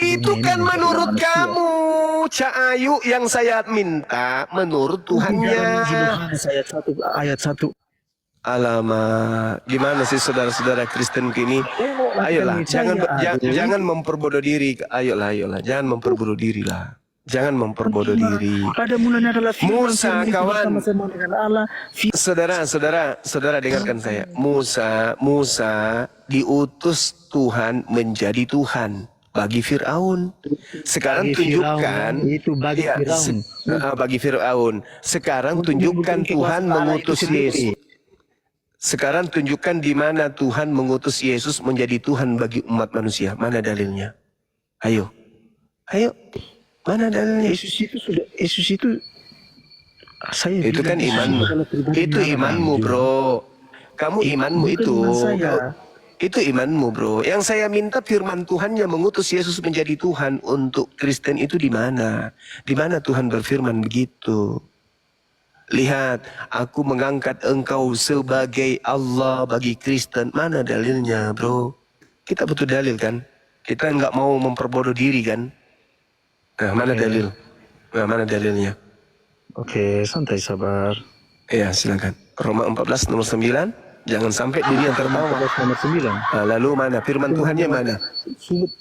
Itu kan menurut kamu, Cak Ayu, yang saya minta menurut Tuhannya. Ayat 1. Alamak, gimana sih saudara-saudara Kristen kini? Ayolah, jangan memperbodoh diri. Ayolah, jangan memperbodoh diri lah. Jangan memperbodoh diri. Pada mulanya adalah firman, Musa, firman itu kawan. bersama-sama dengan Allah. Saudara dengarkan saya. Musa diutus Tuhan menjadi Tuhan bagi Firaun. Sekarang Bagi tunjukkan Firaun, itu bagi Iya, Firaun. bagi Firaun. Sekarang tunjukkan Tuhan mengutus Yesus. Sekarang tunjukkan di mana Tuhan mengutus Yesus menjadi Tuhan bagi umat manusia. Mana dalilnya? Ayo. Mana dalilnya? Yesus itu saya Itu kan imanmu. Itu imanmu, bro. Kamu imanmu itu. Itu imanmu, bro. Yang saya minta firman Tuhan yang mengutus Yesus menjadi Tuhan untuk Kristen itu di mana? Di mana Tuhan berfirman begitu? Lihat, aku mengangkat engkau sebagai Allah bagi Kristen. Mana dalilnya, bro? Kita butuh dalil, kan? Kita nggak mau memperbodoh diri, kan? Nah, mana dalil? Nah, mana dalilnya? Oke, santai sabar. Iya, silakan. Roma 14 nomor 9. Jangan sampai dunia tertawa. Nomor 9. Nah, lalu mana? Firman Tuhannya mana?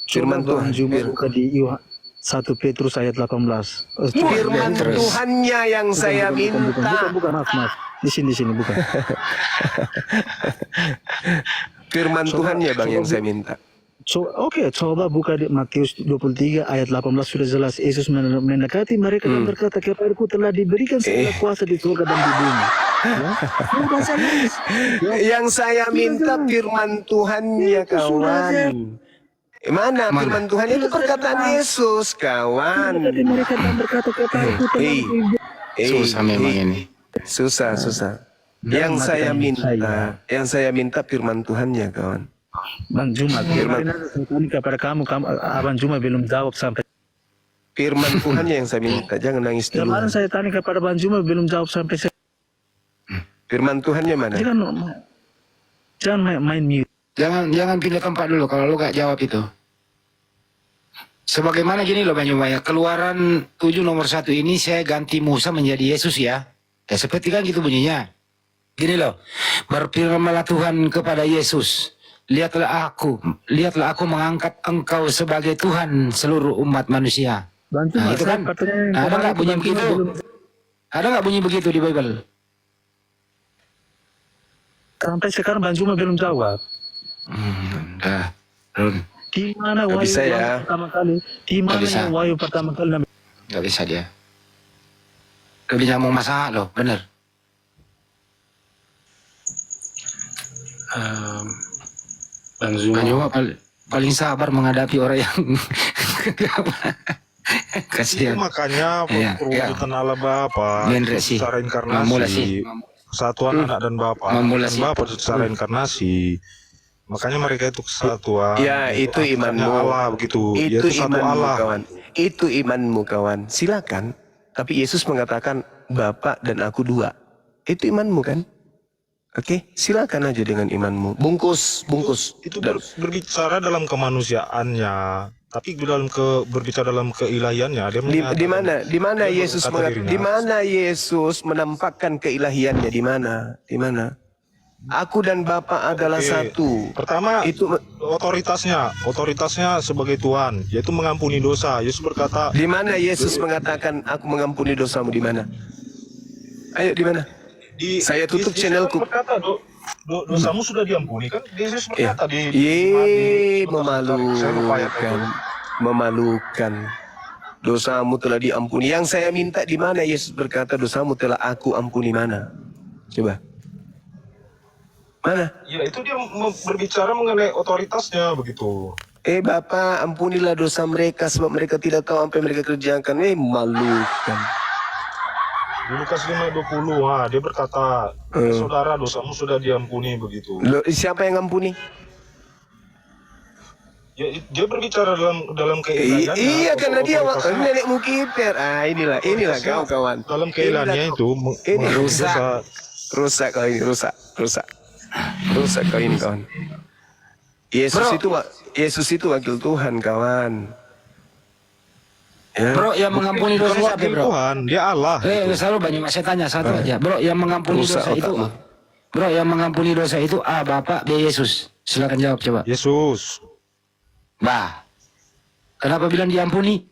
Firman Tuhan. Buka di 1 Petrus ayat 18. Firman Tuhannya yang saya minta. Bukan, maaf. Di sini bukan. Firman Tuhannya, Bang, yang saya minta. Oke, coba buka di Matius 23 ayat 18, sudah jelas. Yesus mendekati mereka dan berkata, kepadaku telah diberikan segala kuasa di surga dan di bumi. Yang saya minta firman Tuhannya, kawan. Mana firman Tuhan itu perkataan Yesus, kawan. Mereka dan berkata, kepadaku telah Susah memang ini. Susah. Yang saya minta firman Tuhannya, kawan. Bang Juma, kemarin saya tanya kepada kamu, Abang Juma belum jawab sampai. Firman Tuhannya yang saya minta, jangan nangis dulu. Kemarin saya tanya kepada Bang Juma belum jawab sampai. Firman Tuhannya mana? Jangan main mute. Jangan pindah tempat dulu kalau lu gak jawab itu. Sebagaimana gini loh Bang Juma ya, Keluaran 7 nomor 1 ini saya ganti Musa menjadi Yesus ya. Ya seperti kan gitu bunyinya. Gini loh, berfirmanlah Tuhan kepada Yesus, lihatlah aku mengangkat engkau sebagai Tuhan seluruh umat manusia. Bantu nah, itu kan, ada nggak bunyi begitu? Ada nggak bunyi begitu di Bible? Sampai sekarang Bang Juma belum jawab. Run. Di mana wahyu pertama kali? Di mana yang wahyu pertama kali? Gak bisa dia. Gak bisa mau masalah loh, bener. Bang Zuma paling sabar menghadapi orang yang kasihan. Makanya perwujudan Allah Bapa secara inkarnasi, kesatuan anak dan Bapa, secara inkarnasi. Makanya mereka itu kesatuan. Ya, itu imanmu. Allah begitu. Itu satu imanmu, Allah. kawan. Itu imanmu, kawan. Silakan. Tapi Yesus mengatakan Bapa dan aku dua. Itu imanmu, kan? Oke, silakan aja dengan imanmu. Bungkus. Itu berbicara dalam kemanusiaannya, tapi berbicara dalam keilahiannya. Dia di mana Yesus menampakkan keilahiannya? Di mana? Aku dan Bapa adalah satu. Pertama, itu otoritasnya sebagai Tuhan, yaitu mengampuni dosa. Yesus berkata. Di mana Yesus mengatakan aku mengampuni dosamu, di mana? Ayo, di mana? Saya tutup channelku. Berkata, dosamu sudah diampuni, kan? Yesus berkata memalukan. Dosamu telah diampuni. Yang saya minta di mana Yesus berkata dosamu telah aku ampuni, mana? Coba. Mana? Ya, itu dia berbicara mengenai otoritasnya begitu. Bapa, ampunilah dosa mereka sebab mereka tidak tahu apa yang mereka kerjakan. Memalukan. Di Lukas 5:20, dia berkata, saudara, dosamu sudah diampuni begitu. Siapa yang ampuni? Ya, dia berbicara dalam keilahiannya. Iya, karena dia nenek mukiper. Inilah kau, kawan. Dalam keilahiannya itu ini rusak kau ini, rusak kau ini, kawan. Yesus itu wakil Tuhan, kawan. Ya. Bro, yang mengampuni dosa Bukan siapa, wakil bro? Tuhan, dia Allah. Selalu banyak, saya tanya satu aja. Bro, yang mengampuni Rusak dosa itu, otakmu. bro, yang mengampuni dosa itu A, Bapak, B, Yesus. Silakan jawab coba. Yesus. Bah, kenapa bilang diampuni?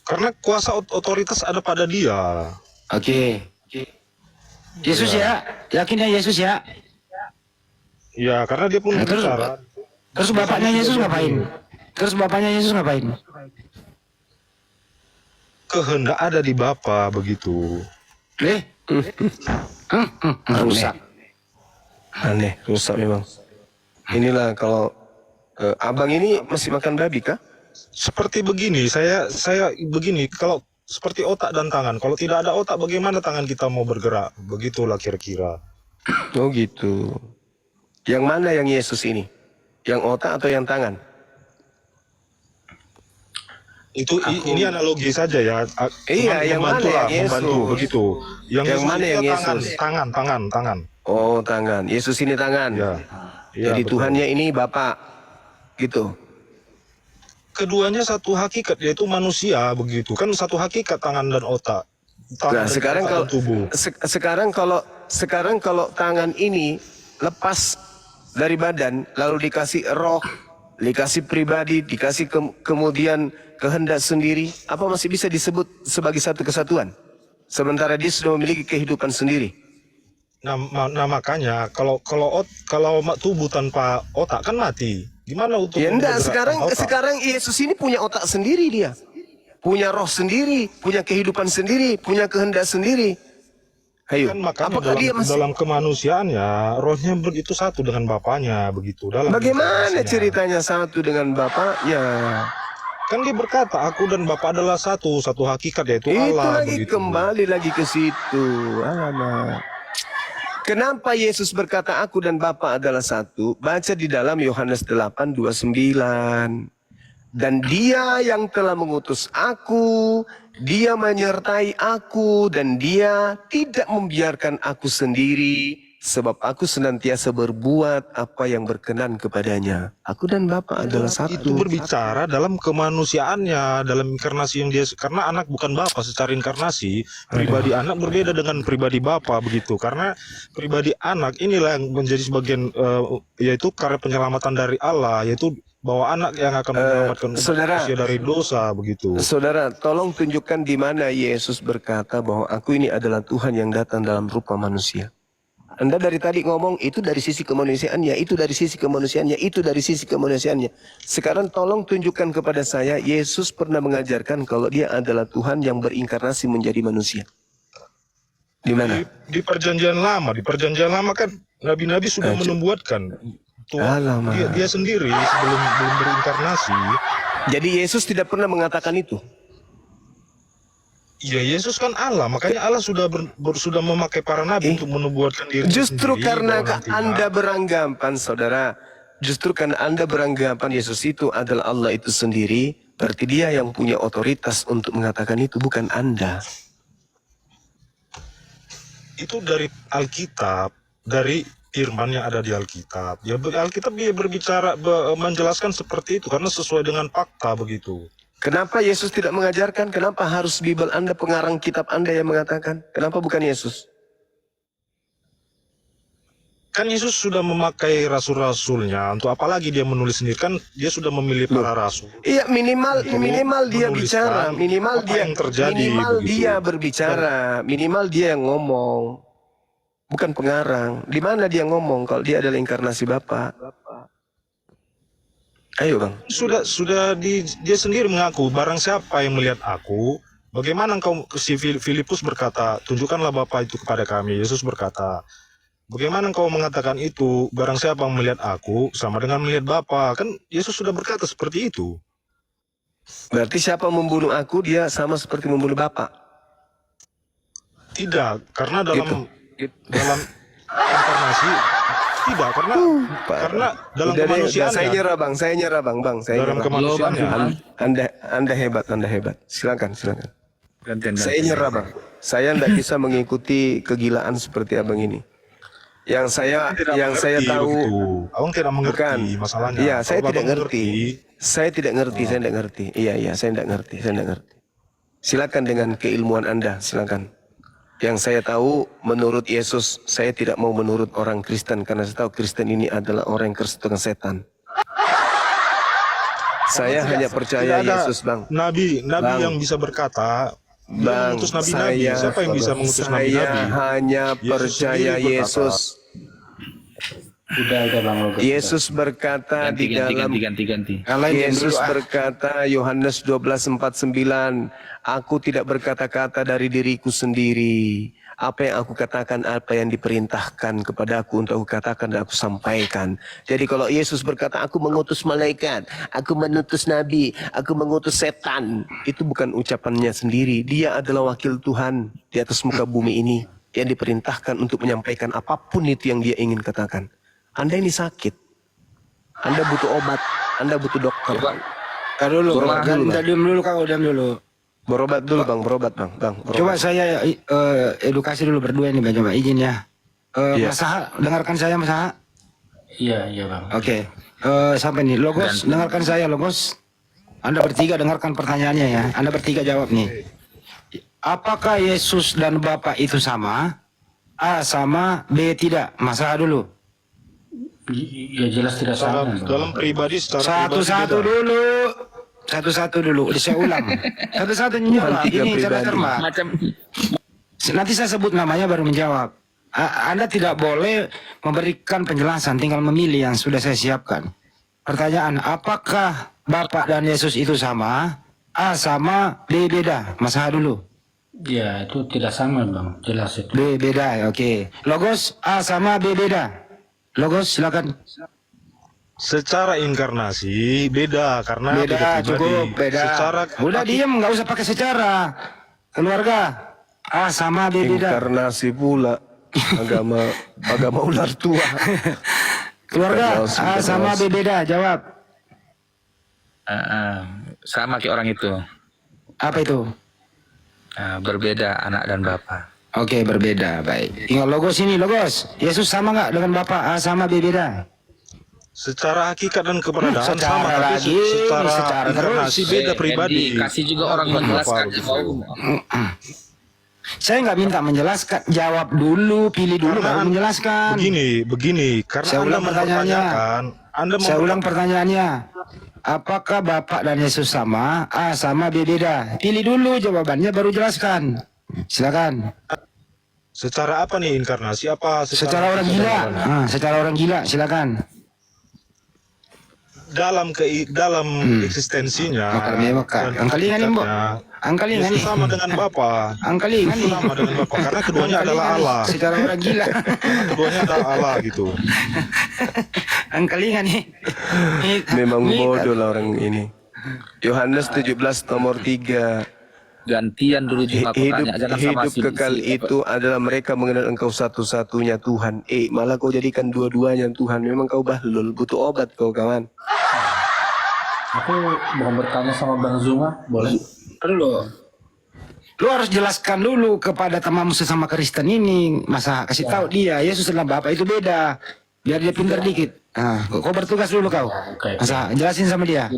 Karena kuasa otoritas ada pada dia. Oke. Yesus ya, yakinnya Yesus ya. Ya, karena dia pun Nah, bicara. terus bapaknya Yesus ngapain? Kehendak ada di Bapa begitu. Rusak. Aneh, rusak memang. Inilah kalau abang ini masih makan babi kah? Seperti begini, saya begini, kalau seperti otak dan tangan. Kalau tidak ada otak, bagaimana tangan kita mau bergerak? Begitulah kira-kira. Oh gitu. Yang mana yang Yesus ini? Yang otak atau yang tangan? Ini analogi saja ya. Iya, yang mana yang Yesus? Membantu begitu. Yang Yang Yesus mana itu yang tangan, Yesus? tangan. Oh tangan. Yesus ini tangan. Ya. Ya, Jadi betul. Tuhannya ini Bapak. Gitu. Keduanya satu hakikat, yaitu manusia begitu. Kan satu hakikat tangan dan otak. Tangan Nah dan sekarang otak kalau dan tubuh. sekarang kalau tangan ini lepas dari badan lalu dikasih roh, dikasih pribadi, dikasih kemudian kehendak sendiri, apa masih bisa disebut sebagai satu kesatuan? Sementara dia sudah memiliki kehidupan sendiri. Nah, makanya kalau tubuh tanpa otak kan mati. Gimana untuk Ya enggak, bergerak tanpa otak? sekarang Yesus ini punya otak sendiri dia. Punya roh sendiri, punya kehidupan sendiri, punya kehendak sendiri. Ayo, Kan makanya apakah dia masih... dalam kemanusiaannya rohnya begitu satu dengan bapaknya begitu. Bagaimana ceritanya satu dengan Bapaknya? Kan dia berkata aku dan Bapa adalah satu hakikat, yaitu Itu Allah lagi begitu. kembali lagi ke situ. Alamak. Kenapa Yesus berkata aku dan Bapa adalah satu? Baca di dalam Yohanes 8:29. Dan dia yang telah mengutus aku, dia menyertai aku, dan dia tidak membiarkan aku sendiri, sebab aku senantiasa berbuat apa yang berkenan kepadanya. Aku dan Bapa adalah satu. Itu berbicara dalam kemanusiaannya, dalam inkarnasi yang dia, karena anak bukan Bapa secara inkarnasi, pribadi anak berbeda dengan pribadi Bapa begitu. Karena pribadi anak inilah yang menjadi sebagian yaitu karya penyelamatan dari Allah, yaitu bahwa anak yang akan menyelamatkan manusia dari dosa begitu. Saudara, tolong tunjukkan di mana Yesus berkata bahwa aku ini adalah Tuhan yang datang dalam rupa manusia. Anda dari tadi ngomong itu dari sisi kemanusiaannya, itu dari sisi kemanusiaannya, itu dari sisi kemanusiaannya. Sekarang tolong tunjukkan kepada saya, Yesus pernah mengajarkan kalau dia adalah Tuhan yang berinkarnasi menjadi manusia. Di mana? Di perjanjian lama kan nabi-nabi sudah menubuatkan. Tuhan, dia sendiri sebelum berinkarnasi. Jadi Yesus tidak pernah mengatakan itu. Ya Yesus kan Allah, makanya Allah sudah sudah memakai para nabi untuk menubuatkan diri. Justru karena nantinya. Anda beranggapan, saudara, justru karena Anda beranggapan Yesus itu adalah Allah itu sendiri, berarti dia yang punya otoritas untuk mengatakan itu, bukan Anda. Itu dari Alkitab, dari firman yang ada di Alkitab. Ya Alkitab dia berbicara menjelaskan seperti itu karena sesuai dengan fakta begitu. Kenapa Yesus tidak mengajarkan? Kenapa harus Bible Anda, pengarang kitab Anda yang mengatakan? Kenapa bukan Yesus? Kan Yesus sudah memakai rasul-rasulnya, untuk apalagi dia menulis sendiri, kan dia sudah memilih para rasul. Iya, minimal dia bicara, minimal dia berbicara, minimal dia yang ngomong. Bukan pengarang. Di mana dia ngomong kalau dia adalah inkarnasi Bapa? Ayo bang. Dia sendiri mengaku, barang siapa yang melihat aku, bagaimana engkau, si Filipus berkata, tunjukkanlah Bapa itu kepada kami. Yesus berkata, bagaimana engkau mengatakan itu, barang siapa yang melihat aku, sama dengan melihat Bapa. Kan Yesus sudah berkata seperti itu. Berarti siapa membunuh aku, dia sama seperti membunuh Bapa? Tidak, karena dalam inkarnasi tidak, karena dalam kemanusiaan. Saya nyerah bang. Dalam kemanusiaannya. Anda hebat. Silakan. Saya nyerah bang. Saya tidak bisa mengikuti kegilaan seperti abang ini. Yang saya Tidak saya mengerti tahu begitu. Abang tidak mengerti bukan. masalahnya. Iya, saya Kalau tidak abang ngerti. Saya tidak ngerti, saya tidak ngerti. Iya, saya tidak ngerti, saya tidak ngerti. Silakan dengan keilmuan Anda, silakan. Yang saya tahu menurut Yesus, saya tidak mau menurut orang Kristen karena saya tahu Kristen ini adalah orang yang kerasukan setan. Saya hanya percaya Tidak ada Yesus, Bang. nabi Bang. yang bisa berkata, dia Bang, mengutus nabi-nabi. Siapa yang bisa mengutus saya nabi-nabi? hanya Yesus percaya sendiri berkata. Yesus. Udah Bang Logos. Yesus berkata di dalam Ganti. Yang lain yang Yesus dulu, berkata Yohanes 12:49, aku tidak berkata-kata dari diriku sendiri. Apa yang aku katakan, apa yang diperintahkan kepadaku untuk aku katakan dan aku sampaikan. Jadi kalau Yesus berkata, aku mengutus malaikat, aku mengutus nabi, aku mengutus setan, itu bukan ucapannya sendiri. Dia adalah wakil Tuhan di atas muka bumi ini yang diperintahkan untuk menyampaikan apapun itu yang dia ingin katakan. Anda ini sakit. Anda butuh obat. Anda butuh dokter. Kau dulu, Berobat dulu, Bang. diam dulu kau, diam dulu. Berobat dulu, Bang. Berobat, Bang. Berobat. Coba saya edukasi dulu berdua ini, Bang. Coba izin ya. Iya. Mas Saha, dengarkan saya, Mas Saha. Iya Bang. Oke. Sampai nih, Logos, dengarkan saya, Logos. Anda bertiga dengarkan pertanyaannya ya. Anda bertiga jawab nih. Apakah Yesus dan Bapa itu sama? A sama, B tidak. Mas Saha dulu. Ya jelas tidak sama. Bang. Dalam pribadi secara Satu-satu pribadi beda. dulu. Satu-satu dulu. Saya ulang. Satu-satu jawab. Tiga Ini cara pribadi. cermat. Macam Nanti saya sebut namanya baru menjawab. Anda tidak boleh memberikan penjelasan, tinggal memilih yang sudah saya siapkan. Pertanyaan, apakah Bapak dan Yesus itu sama? A sama, B beda. Mas Saha dulu. ya itu tidak sama Bang. Jelas itu. B beda, oke. Logos, A sama, B beda. Logos, silakan. Secara inkarnasi beda karena Beda, pribadi. cukup, beda. Secara Udah diem, nggak usah pakai secara. Keluarga, A sama, B beda. Inkarnasi pula. Agama ular tua. Keluarga, Terus, A sama, B beda. Jawab. Sama kayak orang itu. Apa itu? Berbeda anak dan bapak. Oke, berbeda. Baik. Tinggal Logos ini, Logos. Yesus sama nggak dengan Bapak? A sama, B beda. secara hakikat dan keberadaan Secara sama, tapi lagi, secara inkarnasi terus. beda pribadi. Kasih juga orang menjelaskan. Saya nggak minta menjelaskan. Jawab dulu, pilih dulu, Karena baru menjelaskan. begini, karena Saya Anda ulang pertanyaannya. Saya ulang pertanyaannya. Apakah Bapak dan Yesus sama? A sama, B beda. Pilih dulu jawabannya, baru jelaskan. Silakan. secara apa nih inkarnasi apa Secara orang gila. Secara orang gila, silakan. dalam eksistensinya Maka. dan Angkali ngani, Mbok. hakikatnya, Angkali ngani. Yesus sama dengan Bapa. Angkali ngani. Sama dengan Bapa karena keduanya adalah Allah. Secara orang gila. Keduanya adalah Allah gitu. Angkali ngani. Memang bodoh lah orang ini. Yohanes 17 nomor 3. Gantian dulu juga aku Hidup, tanya. Jangan sama hidup si kekal itu adalah mereka mengenal engkau satu-satunya Tuhan. Malah kau jadikan dua-duanya Tuhan. Memang kau bahlul, butuh obat kau kawan. Aku mau bertanya sama Bang Zuma, boleh? Lu harus jelaskan dulu kepada temanmu sesama Kristen ini. Masa kasih tahu dia Yesus adalah Bapa itu beda. Biar dia pintar dikit. Nah, kau bertugas dulu kau. Oke. Masa jelasin sama dia.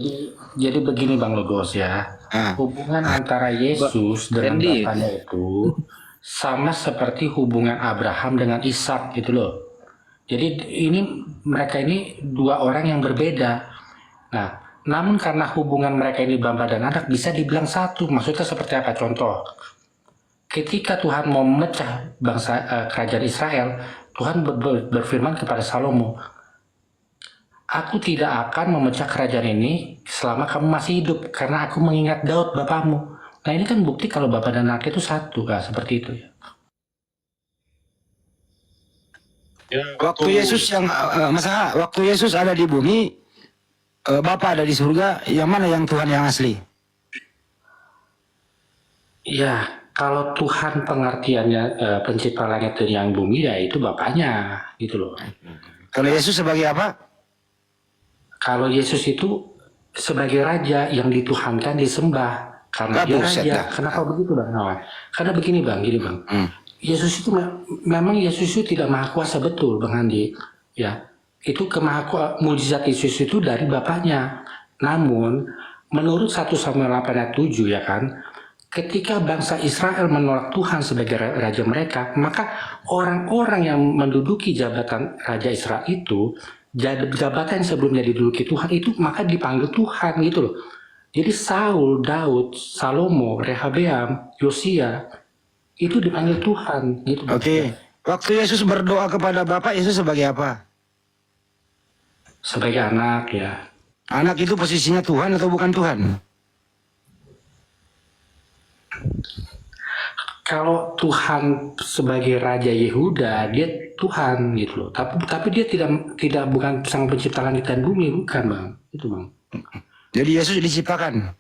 Jadi begini Bang Logos ya. Hubungan antara Yesus dengan Randy. Bapaknya itu sama seperti hubungan Abraham dengan Ishak gitu loh. Jadi mereka ini dua orang yang berbeda. Nah, namun karena hubungan mereka ini bapa dan anak bisa dibilang satu. Maksudnya seperti apa? Contoh, ketika Tuhan mau memecah kerajaan Israel, Tuhan berfirman kepada Salomo, aku tidak akan memecah kerajaan ini selama kamu masih hidup, karena aku mengingat Daud bapamu. Nah ini kan bukti kalau bapak dan anak itu satu, seperti itu ya. Waktu Yesus yang masa waktu Yesus ada di bumi, Bapa ada di surga, yang mana yang Tuhan yang asli? Ya, kalau Tuhan pengertiannya pencipta langit dan yang bumi, ya itu bapaknya gitu loh. Kalau Yesus sebagai apa? Kalau Yesus itu sebagai raja yang dituhankan, disembah karena dia Buset raja. dah. Kenapa begitu Bang? Nah, karena begini Bang, gini Bang. Yesus itu memang Yesus itu tidak maha kuasa, betul Bang Andi. Ya, itu mukjizat Yesus itu dari Bapaknya. Namun menurut 1 Samuel 8 ayat 7 ya kan, ketika bangsa Israel menolak Tuhan sebagai raja mereka, maka orang-orang yang menduduki jabatan raja Israel itu, jabatan yang sebelumnya diduduki Tuhan itu, maka dipanggil Tuhan gitu loh. Jadi Saul, Daud, Salomo, Rehabeam, Yosia itu dipanggil Tuhan gitu. Oke. Waktu Yesus berdoa kepada Bapa, Yesus sebagai apa? Sebagai anak ya. Anak itu posisinya Tuhan atau bukan Tuhan? Kalau Tuhan sebagai Raja Yehuda, dia Tuhan gitu loh. Tapi dia tidak bukan sang pencipta langit dan bumi, bukan Bang. Itu Bang. Jadi Yesus diciptakan.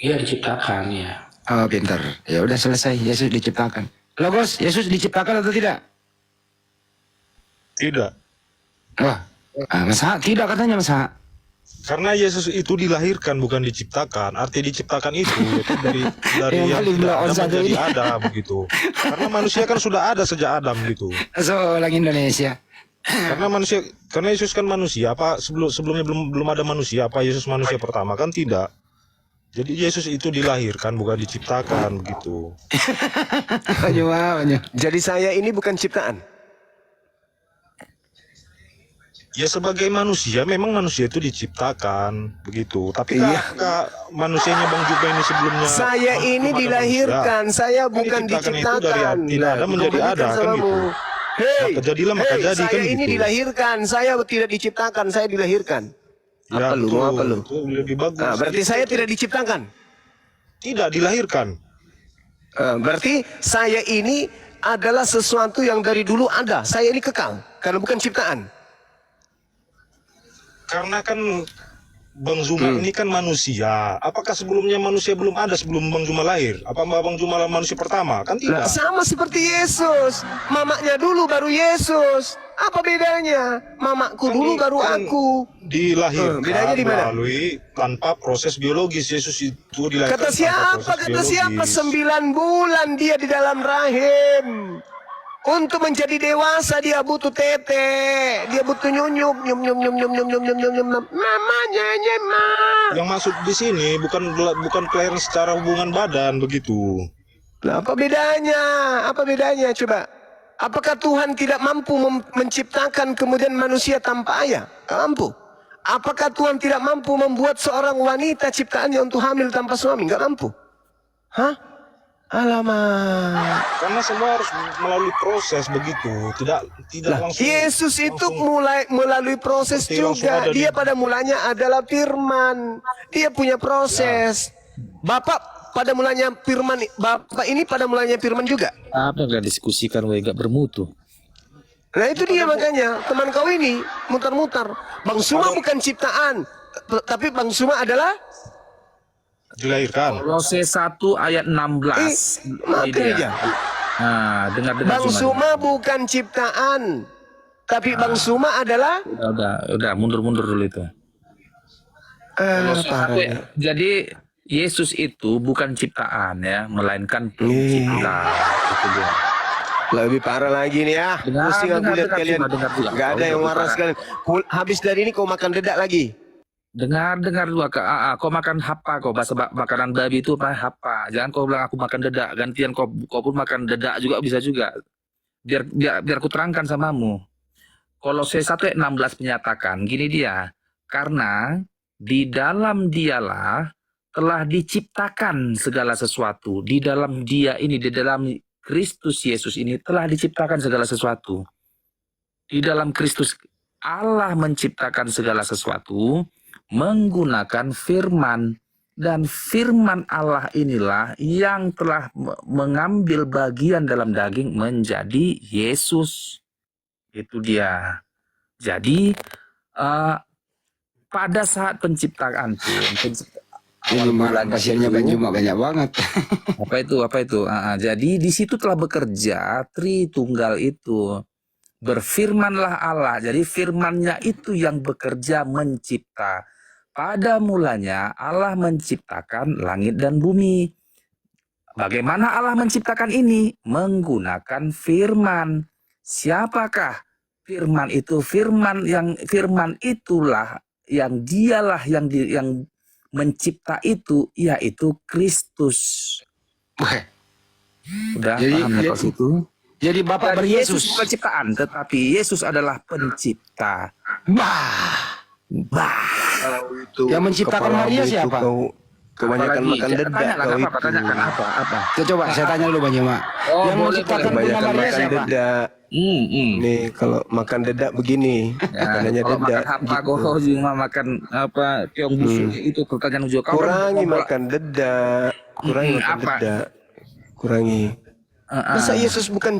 Iya diciptakan ya. Oh, pintar. Ya udah selesai. Yesus diciptakan. Logos, Yesus diciptakan atau tidak? Tidak. Wah, masa tidak katanya masa? Karena Yesus itu dilahirkan bukan diciptakan. Arti diciptakan itu yaitu dari Yang yang paling tidak belakang ada satu menjadi ini. ada begitu. Karena manusia kan sudah ada sejak Adam gitu. So, orang Indonesia. Karena Yesus kan manusia. Apa sebelumnya belum ada manusia? Apa Yesus manusia pertama? Kan tidak. Jadi Yesus itu dilahirkan bukan diciptakan begitu. Banyak. Jadi saya ini bukan ciptaan. Ya sebagai manusia memang manusia itu diciptakan begitu. Tapi Iya. manusianya Bang Juba ini sebelumnya Saya ini belum ada dilahirkan, manusia. saya Kan bukan diciptakan itu dari diciptakan. tidak ada menjadi Kembalikan ada kan samamu. gitu. Hei, Maka jadilah, maka jadi, saya kan ini gitu. dilahirkan, saya tidak diciptakan, saya dilahirkan. Ya, Apa lu, betul, mau apa lu? itu lebih bagus. Ah, berarti saya tidak diciptakan. Tidak dilahirkan. Berarti saya ini adalah sesuatu yang dari dulu ada. Saya ini kekal, karena bukan ciptaan. Karena kan Bang Zuma ini kan manusia. Apakah sebelumnya manusia belum ada sebelum Bang Zuma lahir? Apa Bang Zuma manusia pertama? Kan Lah, tidak. sama seperti Yesus. Mamaknya dulu baru Yesus. Apa bedanya? Mamakku Kan dulu baru kan aku. dilahirkan bedanya di mana? melalui tanpa proses biologis. Yesus itu dilahirkan Kata tanpa siapa? proses Kata siapa? biologis. 9 bulan dia di dalam rahim. Untuk menjadi dewasa dia butuh tete, dia butuh nyunyuk, nyum. Mamanya nyema. Yang masuk di sini bukan kelahiran secara hubungan badan begitu. Nah, apa bedanya? Apa bedanya? Coba. Apakah Tuhan tidak mampu menciptakan kemudian manusia tanpa ayah? Tidak mampu. Apakah Tuhan tidak mampu membuat seorang wanita ciptaannya untuk hamil tanpa suami? Tidak mampu. Hah? Alamak. Karena semua harus melalui proses begitu. Tidak langsung. Yesus itu melalui proses Seperti langsung juga. ada di- Dia pada mulanya adalah firman. Dia punya proses. Bapak pada mulanya firman. Bapak ini pada mulanya firman juga. Apa yang diskusikan gak bermutu? Nah itu dia makanya. Teman kau ini mutar-mutar. Bang Suma bukan ciptaan. Tapi Bang Suma adalah Dilahirkan. Kolose 1 ayat 16. Ini dia. makanya. Nah, dengar Bang cuma. Suma bukan ciptaan. Tapi Bang Suma adalah Udah mundur dulu itu. Kolose 1 parahnya. Jadi Yesus itu bukan ciptaan ya, melainkan pencipta. Itu dia. Lebih parah lagi nih ya. Dengar, Pusing aku dengar, lihat dengar kalian. juga, dengar juga. Gak ada Oh, yang lebih waras parah. sekalian. Habis dari ini kau makan dedak lagi. Dengar dua kau makan hapa kau bahasa makanan babi itu apa hapa. Jangan kau bilang aku makan dedak, gantian kau pun makan dedak juga bisa juga. Biar ku terangkan samamu. Kolose 1 ayat 16 menyatakan gini dia, karena di dalam dialah telah diciptakan segala sesuatu. Di dalam dia ini, di dalam Kristus Yesus ini telah diciptakan segala sesuatu. Di dalam Kristus Allah menciptakan segala sesuatu menggunakan firman, dan firman Allah inilah yang telah mengambil bagian dalam daging menjadi Yesus. Itu dia. Jadi pada saat penciptaan pun Ini malah pasiennya banyak banget. apa itu? Jadi di situ telah bekerja Tritunggal itu. Berfirmanlah Allah. Jadi firmannya itu yang bekerja mencipta. Pada mulanya Allah menciptakan langit dan bumi. Bagaimana Allah menciptakan ini? Menggunakan firman. Siapakah firman itu? Firman itulah yang dialah yang mencipta itu, yaitu Kristus. Wah, Udah Jadi- paham ya kalau situ? jadi Bapak Dan Yesus beryesus. bukan ciptaan, tetapi Yesus adalah pencipta. Bah. Bah. Itu Yang menciptakan kepalamu Maria itu siapa? kau kebanyakan Apalagi? makan dedak Tanyakan kau apa? itu. Tanyakan apa? Coba saya tanya dulu Bang Jema. Oh, Yang boleh, menciptakan boleh. Bunda Kebanyakan Maria makan siapa? dedak. Nih kalau makan dedak begini, makanannya Kalau dedak. makan apa gitu. kau cuma makan apa keong busuk itu pertanyaan juga kau Kurangi kan makan dedak, kurangi makan apa? dedak, kurangi. Masa Yesus bukan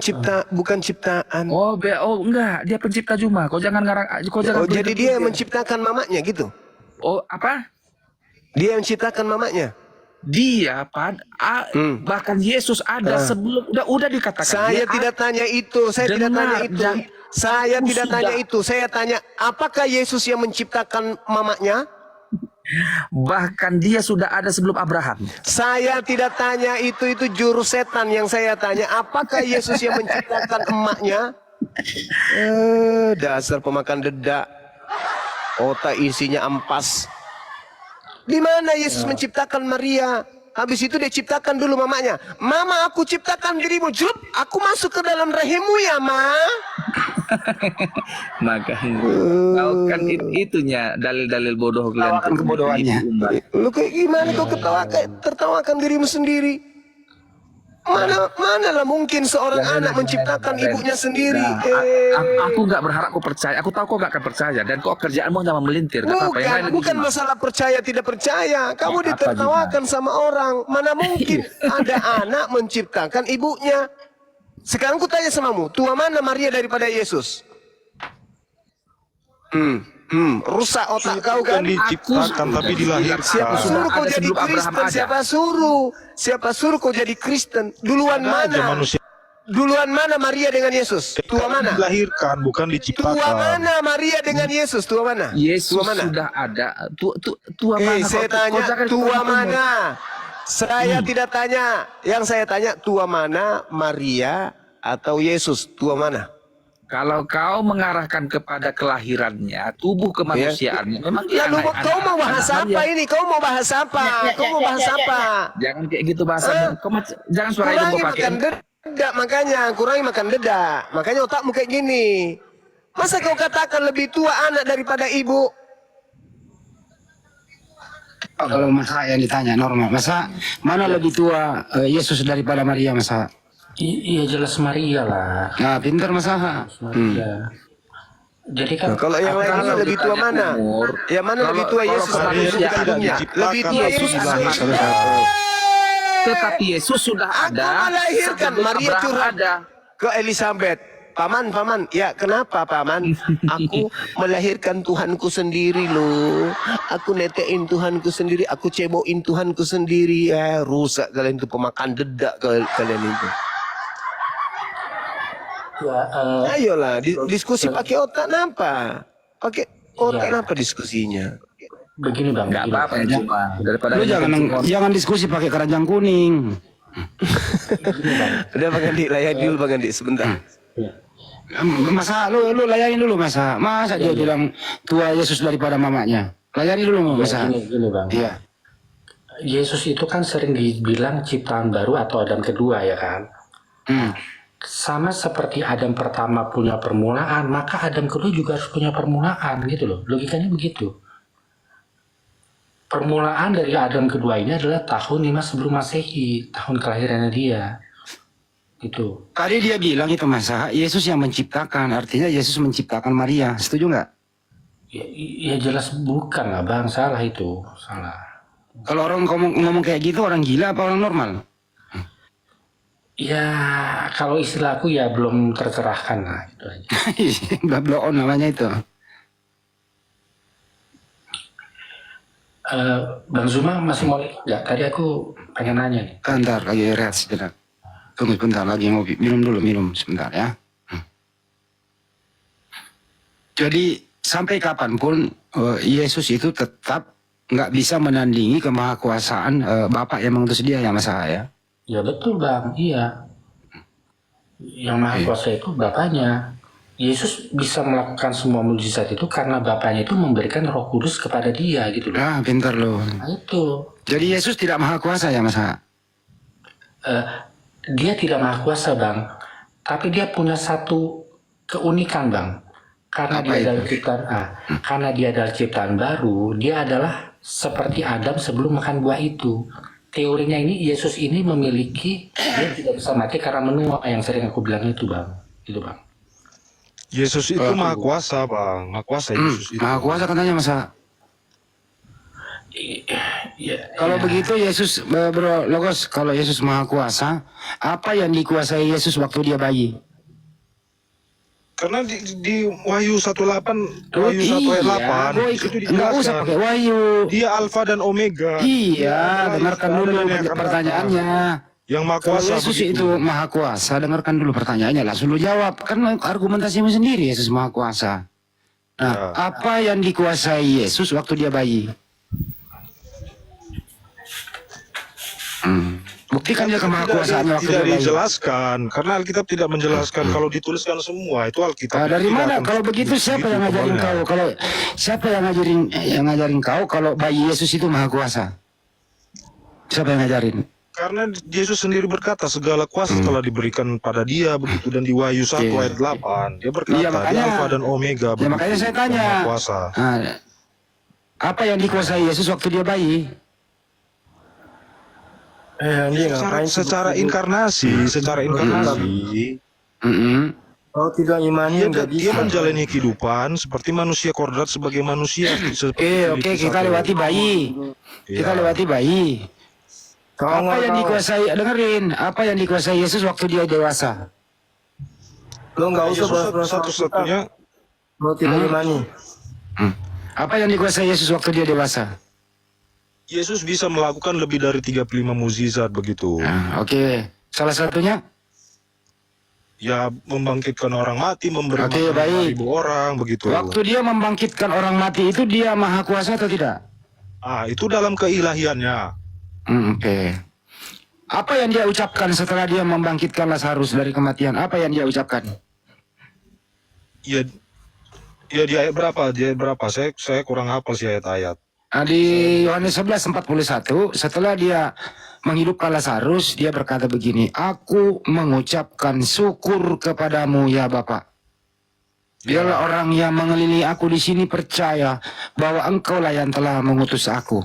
ciptaan? Oh, enggak, dia pencipta cuma. Kau jangan ngarang, kau jangan Oh, jadi berikan dia yang dia. menciptakan mamanya gitu? Oh, apa? Dia yang menciptakan mamanya? Dia bahkan Yesus ada Ah. sebelum udah dikatakan. Saya Dia tidak tanya itu, saya tidak Dengar, tanya itu. dan- Saya Aku tidak sudah- tanya itu, saya tanya apakah Yesus yang menciptakan mamanya? bahkan dia sudah ada sebelum Abraham. Saya tidak tanya itu jurus setan yang saya tanya. Apakah Yesus yang menciptakan emaknya? Dasar pemakan dedak. Otak isinya ampas. Di mana Yesus menciptakan Maria? Habis itu dia ciptakan dulu mamanya. Mama, aku ciptakan dirimu. Jup, aku masuk ke dalam rahimmu ya, Ma. Maka kau kan itunya dalil-dalil bodoh kalian. Tawakan kebodohannya. Lu kayak gimana kau tertawakan dirimu sendiri? Mana lah mungkin seorang anak menciptakan ibunya sendiri? Aku nggak berharap kau percaya. Aku tahu kau nggak akan percaya dan kau kerjaanmu hanya memelintir. Nggak apa-apa, yang lain lebih Bukan gimana? masalah percaya tidak percaya. Kamu Apa ditertawakan sama orang. Mana mungkin ada anak menciptakan ibunya? Sekarang ku tanya samamu, tua mana Maria daripada Yesus? Rusak otak kau Bukan kan? diciptakan tapi dilahirkan. Siapa suruh kau ada jadi sebelum Abraham Kristen? ada. Siapa suruh kau jadi Kristen? Duluan Ada aja mana? manusia Duluan mana Maria dengan Yesus? Tua mana? dilahirkan bukan Tua diciptakan. mana Maria dengan Yesus? Tua mana? Yesus Tua mana? sudah ada. Tua mana? Saya Kau tanya jangan tua ngomong. mana? Saya tidak tanya. Yang saya tanya tua mana? Maria atau Yesus? Tua mana? Kalau kau mengarahkan kepada kelahirannya, tubuh kemanusiaannya, memang dia Lalu anak- kau mau anak- bahas anak apa Maria. ini? Kau mau bahas apa? Kau mau bahas apa? Jangan kayak gitu bahasanya. Jangan suara hidung Kurangi kau pakai. makan dedak makanya. Kurangi makan dedak. Makanya otakmu kayak gini. Masa kau katakan lebih tua anak daripada ibu? Oh, kalau masa yang ditanya normal, masa mana lebih tua Yesus daripada Maria masa? Iya jelas Maria lah. Nah, pintar masa. Maria. Jadi kan Nah, kalau yang lainnya Kalau lebih tua ditanya mana? umur, Yang mana lebih tua kalau Yesus atau Maria Yesus tidak kandungnya? diciptakan, Lebih tua tapi Yesus. dilahirkan. tetapi Yesus sudah Aku ada. melahirkan sebelum Maria Abraham curhat ada. ke Elizabeth. Paman, ya kenapa paman? Aku melahirkan Tuhanku sendiri loh. Aku netein Tuhanku sendiri. Aku cebokin Tuhanku sendiri. Rusak kalian itu pemakan dedak kalian itu. ya, Ayolah, diskusi pakai otak napa? Pakai otak Iya. napa diskusinya? begini bang. Nggak begini. apa-apa cuma daripada Lu jangan diskusi pakai keranjang kuning. Udah Bang Andi, layani dulu Bang Andi sebentar. Masa lu layani dulu masa dia bilang tua Yesus daripada mamanya. Layani dulu masa. Gini bang. Iya. Yesus itu kan sering dibilang ciptaan baru atau Adam kedua ya kan. Sama seperti Adam pertama punya permulaan, maka Adam kedua juga harus punya permulaan gitu loh. Logikanya begitu. Permulaan dari Adam kedua ini adalah tahun 5 sebelum Masehi, tahun kelahirannya dia. Gitu. Tadi dia bilang itu masa Yesus yang menciptakan, artinya Yesus menciptakan Maria. Setuju nggak? Ya jelas bukan lah bang, salah itu, salah. Kalau orang ngomong kayak gitu orang gila apa orang normal? Ya kalau istilahku ya belum tercerahkan lah gitu aja. Blow on namanya itu. Bang Zuma masih mau nggak? Tadi aku pengen nanya nih. Ntar lagi rehat sejenak. Tunggu sebentar lagi ngopi. Minum sebentar ya. Jadi sampai kapanpun Yesus itu tetap nggak bisa menandingi kemahakuasaan Bapa yang mengutus dia ya masa ya. Ya betul bang, iya. Yang maha kuasa itu Bapaknya. Yesus bisa melakukan semua mukjizat itu karena Bapaknya itu memberikan Roh Kudus kepada dia gitu loh. Ah, pintar lo. Nah itu. Jadi Yesus tidak maha kuasa ya masa? Dia tidak maha kuasa bang, tapi dia punya satu keunikan bang. Karena Apa dia itu? adalah ciptaan, karena dia adalah ciptaan baru, dia adalah seperti Adam sebelum makan buah itu. Teorinya ini Yesus ini memiliki, dia tidak bisa mati karena menua, yang sering aku bilang itu bang, itu bang. Yesus itu maha kuasa, Bang. Maha kuasa Yesus itu. Maha kuasa katanya masa? Ya, Kalau begitu Yesus, bro Logos, kalau Yesus maha kuasa, apa yang dikuasai Yesus waktu dia bayi? Karena di Wahyu 1:8, Wahyu 1 ayat 8 boy, itu nggak usah pakai dijelaskan. Wahyu. Dia Alfa dan Omega. Iya, dengarkan dulu Dan yang akan datang. pertanyaannya. Yang maha Kalau kuasa Yesus begitu. itu maha kuasa, dengarkan dulu pertanyaannya, langsung lu jawab. Kan argumentasimu sendiri, Yesus maha kuasa. Nah, Ya. apa yang dikuasai Yesus waktu dia bayi? Buktikan dia kemahakuasaannya waktu Tidak dia bayi. dijelaskan karena Alkitab tidak menjelaskan. Kalau dituliskan semua itu Alkitab. Dari tidak mana? akan Kalau begitu siapa yang ngajarin tebalnya. kau? Kalau siapa yang ngajarin kau kalau bayi Yesus itu maha kuasa? Siapa yang ngajarin? Karena Yesus sendiri berkata segala kuasa telah diberikan pada dia begitu, dan di Wahyu 1 Oke. ayat 8 dia berkata Iya, makanya- dia Alfa dan Omega Ya makanya saya tanya. Yang maha kuasa. Nah, apa yang dikuasai Yesus waktu dia bayi? Secara inkarnasi, Mm-mm. Oh tidak imani dia menjalani kehidupan seperti manusia kodrat sebagai manusia. Oke, kita lewati bayi. Kita lewati bayi. Apa yang dikuasai? Dengerin. Apa yang dikuasai Yesus waktu dia dewasa? Lo nggak usah Yesus bahas satu-satunya. Lo tidak imani. Apa yang dikuasai Yesus waktu dia dewasa? Yesus bisa melakukan lebih dari 35 mukjizat begitu. Nah, oke. Salah satunya? Ya membangkitkan orang mati, memberi Oke, makan baik. 5.000 orang begitu. Waktu dia membangkitkan orang mati itu dia maha kuasa atau tidak? Itu dalam keilahiannya. Oke. Apa yang dia ucapkan setelah dia membangkitkan Lazarus dari kematian? Apa yang dia ucapkan? Ya di ayat berapa? Saya kurang hafal sih ayat-ayat. Di Yohanes 11:41, setelah dia menghidupkan Lazarus, dia berkata begini, "Aku mengucapkan syukur kepadamu ya Bapa. Biarlah orang yang mengelilingi aku di sini percaya bahwa Engkaulah yang telah mengutus aku."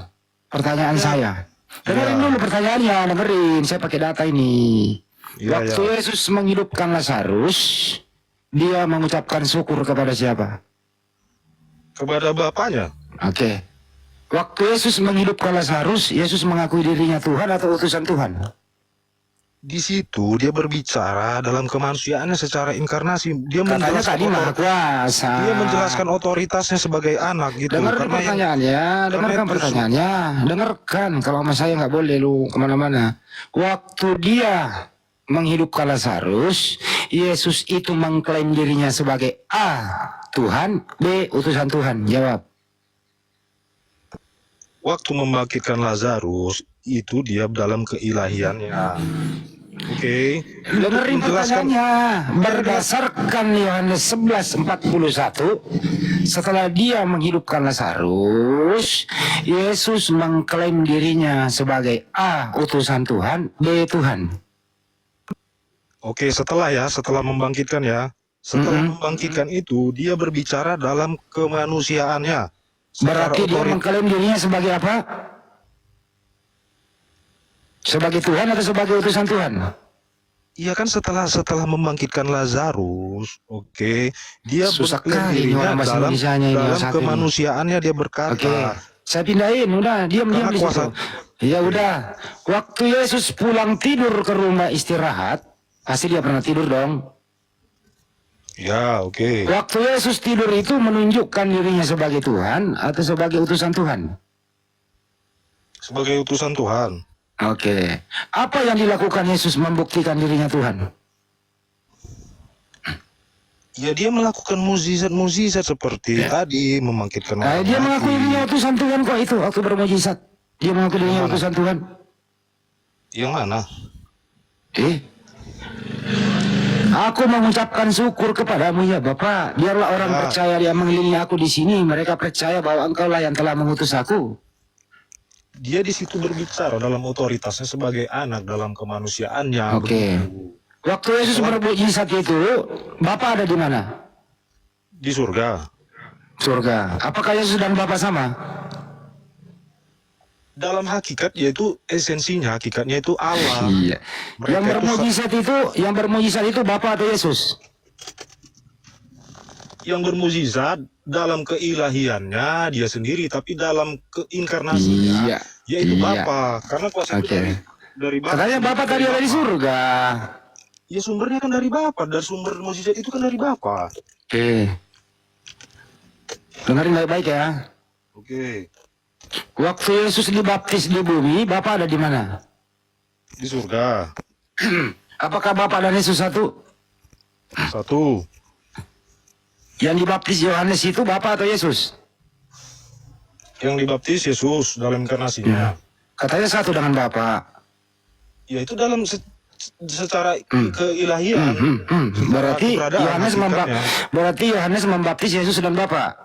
Pertanyaan saya, dengerin dulu pertanyaannya, dengerin. Saya pakai data ini. Ya, Waktu Yesus menghidupkan Lazarus, dia mengucapkan syukur kepada siapa? Kepada Bapaknya. Oke. Waktu Yesus menghidupkan Lazarus, Yesus mengakui dirinya Tuhan atau utusan Tuhan? Di situ dia berbicara dalam kemanusiaannya secara inkarnasi. Dia Katanya tadi maha kuasa. Dia menjelaskan otoritasnya sebagai anak gitu. Dengar pertanyaannya, dengarkan itu- pertanyaannya, dengarkan. Kalau sama saya nggak boleh lu kemana-mana. Waktu dia menghidupkan Lazarus, Yesus itu mengklaim dirinya sebagai A, Tuhan, B, utusan Tuhan. Jawab. Waktu membangkitkan Lazarus itu dia dalam keilahiannya. Oke. Dengerin Menjelaskan pertanyaannya. Berdasarkan Yohanes 11:41, setelah dia menghidupkan Lazarus, Yesus mengklaim dirinya sebagai A, utusan Tuhan, B, Tuhan. Oke, setelah membangkitkan ya. Setelah membangkitkan itu dia berbicara dalam kemanusiaannya. Berarti dia mengklaim dirinya sebagai apa? Sebagai Tuhan atau sebagai utusan Tuhan? Iya kan setelah membangkitkan Lazarus, oke, dia Susah mengklaim kali ini dirinya orang bahasa dalam Indonesianya ini, dalam satu ini. kemanusiaannya dia berkata. Oke, saya pindahin, udah diam Karena di situ. kuasa- Ya udah, waktu Yesus pulang tidur ke rumah istirahat, pasti dia pernah tidur dong. Ya, oke. Waktu Yesus tidur itu menunjukkan dirinya sebagai Tuhan atau sebagai utusan Tuhan? Sebagai utusan Tuhan. Oke. Apa yang dilakukan Yesus membuktikan dirinya Tuhan? Ya dia melakukan mukjizat seperti tadi membangkitkan orang Dia mati. mengakui dirinya utusan Tuhan kok itu waktu bermujizat. Dia mengakui dirinya utusan Tuhan. Yang mana? Aku mengucapkan syukur kepadamu ya Bapak. Biarlah orang percaya yang mengelilingi aku di sini. Mereka percaya bahwa Engkaulah yang telah mengutus aku. Dia di situ berbicara dalam otoritasnya sebagai anak dalam kemanusiaannya. Oke. begitu. Waktu Yesus bermukjizat itu, Bapak ada di mana? Di surga. Surga. Apakah Yesus dan Bapak sama? Dalam hakikat yaitu esensinya, hakikatnya itu Allah. Iya. Mereka Yang bermukjizat itu Bapak atau Yesus? Yang bermukjizat dalam keilahiannya dia sendiri, tapi dalam keinkarnasinya Iya. yaitu Iya. Bapa. Karena kuasa itu Oke. dari Bapa. Katanya Bapak tadi ada di surga. Ya sumbernya kan dari Bapa, dari sumber mukjizat itu kan dari Bapa. Oke. Dengarin baik-baik ya. Oke. Waktu Yesus dibaptis di bumi, Bapak ada di mana? Di surga. Apakah Bapak dan Yesus satu? Satu. Yang dibaptis Yohanes itu Bapak atau Yesus? Yang dibaptis Yesus dalam inkarnasinya. Katanya satu dengan Bapak. Ya itu dalam secara keilahian. Berarti keberadaan, hakikatnya. Yohanes membaptis Yesus dan Bapak.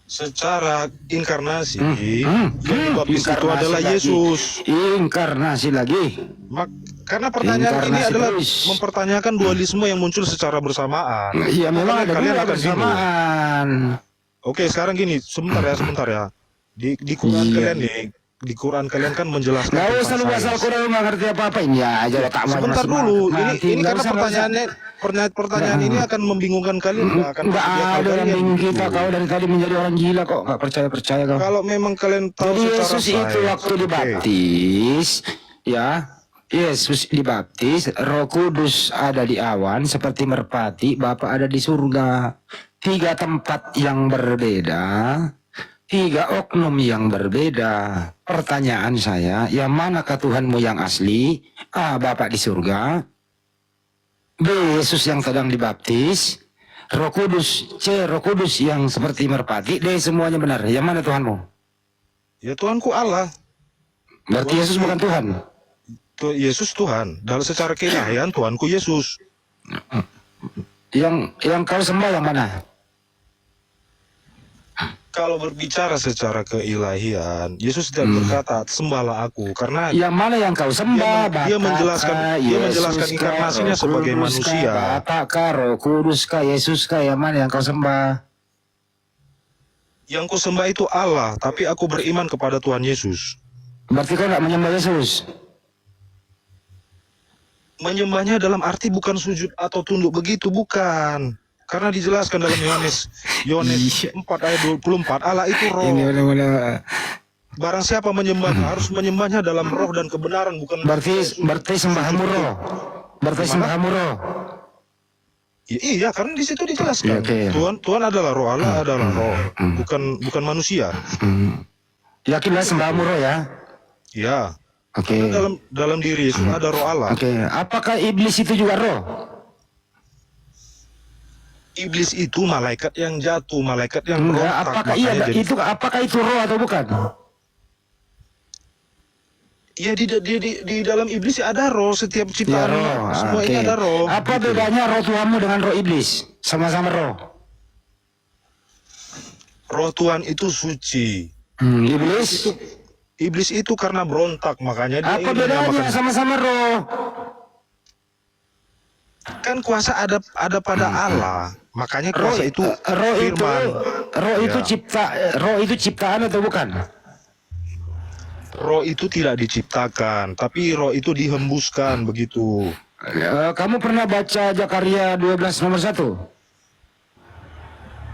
Secara inkarnasi yang dibaptis itu Inkarnasi adalah lagi. Yesus. Inkarnasi lagi. Karena pertanyaan ini Inkarnasi adalah terus. mempertanyakan dualisme yang muncul secara bersamaan. Iya memang ada Kalian juga akan bingung. bersamaan. Oke, sekarang gini, sebentar ya. Di Quran Iya. kalian nih, di Quran kalian kan menjelaskan Gak tentang usah lu bahas sains. Al-Quran, lu gak ngerti apa-apa. Ini aja lo tak mau Sebentar masih dulu, mati. ini Nggak karena usah, nggak usah. pertanyaan ini akan membingungkan kalian, nggak akan Nggak masuk di akal ada yang kalian. bingung kita. Kau dari tadi menjadi orang gila kok. Gak percaya kau. Kalau memang kalian tahu Jadi secara Yesus itu sains, waktu oke. dibaptis, ya, Yesus dibaptis, Roh Kudus ada di awan seperti merpati, Bapa ada di surga. 3 tempat yang berbeda, 3 oknum yang berbeda. Pertanyaan saya, yang manakah Tuhanmu yang asli? A. Bapa di surga. B. Yesus yang sedang dibaptis. Roh Kudus. C. Roh Kudus yang seperti merpati. D. Semuanya benar. Yang mana Tuhanmu? Ya Tuhanku Allah. Berarti Yesus bukan Tuhan. Yesus Tuhan. Dalam secara keilahian Tuhanku Yesus. Yang kau sembah yang mana? Kalau berbicara secara keilahian, Yesus tidak berkata sembahlah aku, karena Yang mana yang kau sembah? Dia menjelaskan inkarnasinya sebagai manusia. Bapak kah, Roh Kudus kah, Yesus kah? Yang mana yang kau sembah? yang ku sembah itu Allah, tapi aku beriman kepada Tuhan Yesus. Berarti kau nggak menyembah Yesus? Menyembahnya dalam arti bukan sujud atau tunduk begitu, bukan. Karena dijelaskan dalam Yohanes 4 ayat 24, Allah itu roh. Ini benar-benar. Barang siapa menyembahnya harus menyembahnya dalam roh dan kebenaran, bukan. Berarti sembahmu roh. Berarti sembahmu roh. Ya, iya, karena di situ dijelaskan. Oke. Tuhan adalah roh, Allah adalah roh, bukan manusia. Yakinlah sembahmu roh ya. Ya. Oke. Dalam diri Yesus ada roh Allah. Oke. Apakah iblis itu juga roh? Iblis itu malaikat yang jatuh, malaikat yang Enggak. berontak. Apakah itu roh atau bukan? Ya di dalam iblis ada roh, setiap Ya ciptaan roh. semua Oke. ini ada roh. Apa Gitu. bedanya roh Tuhanmu dengan roh iblis? Sama-sama roh. Roh Tuhan itu suci. Iblis? Iblis itu karena berontak, makanya dia Apa ingin bedanya? menyamakan. Sama-sama roh. Kan kuasa ada pada Allah, makanya Roh kuasa itu roh itu firman. roh itu ciptaan atau bukan? Roh itu tidak diciptakan, tapi roh itu dihembuskan begitu. Kamu pernah baca Zakaria 12 nomor 1?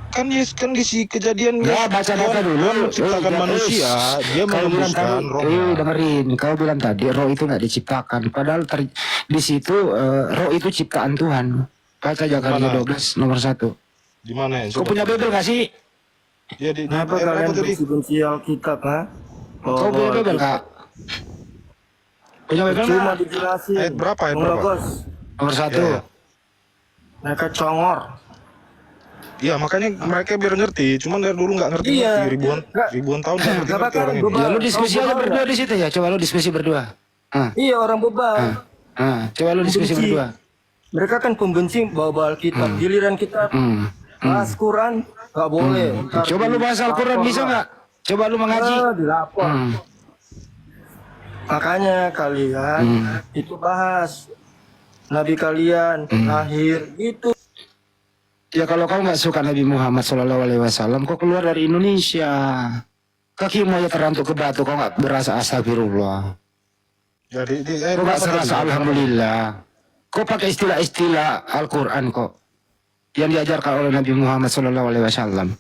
Kan di si kejadian Ya, baca data dulu. Tuhan menciptakan manusia, dia Kau bilang menghembuskan tadi, rohnya. dengerin. Kau bilang tadi roh itu nggak diciptakan. Padahal di situ roh itu ciptaan Tuhan. Baca Zakaria Mana? 12 nomor 1. Di mana ya? Kau punya Bible nggak sih? Ya, di Kenapa ayat kalian apa tadi? benci-benci Alkitab, ha? Kau punya Bible kak? Punya Bible Cuma nggak? dijelasin. Ayat berapa, ayat Enggak, berapa? Bos. Nomor 1. Ya. Mereka congor. Iya, makanya mereka biar ngerti. Cuman dari dulu nggak ngerti, Iya. ribuan tahun nggak ngerti Gak bakal orang ini. gua Ya lu Kau diskusi aja bohong berdua di situ ya. Coba lu diskusi berdua. Ah, Iya, orang bebal. coba lu diskusi Pembenci. berdua. Mereka kan pembenci bawa Alkitab. Giliran kita bahas Quran, nggak boleh. Ntar Coba lu bahas Al-Quran dilapor bisa lah. nggak? Coba lu mengaji. Dilapor. Hmm. Makanya kalian itu bahas Nabi kalian lahir itu. Ya kalau kau nggak suka Nabi Muhammad SAW, kau keluar dari Indonesia. Kakimu aja terantuk ke batu, kau nggak berasa astagfirullah. Jadi Kau nggak serasa alhamdulillah. Kau pakai istilah-istilah Al-Quran kok, yang diajarkan oleh Nabi Muhammad SAW.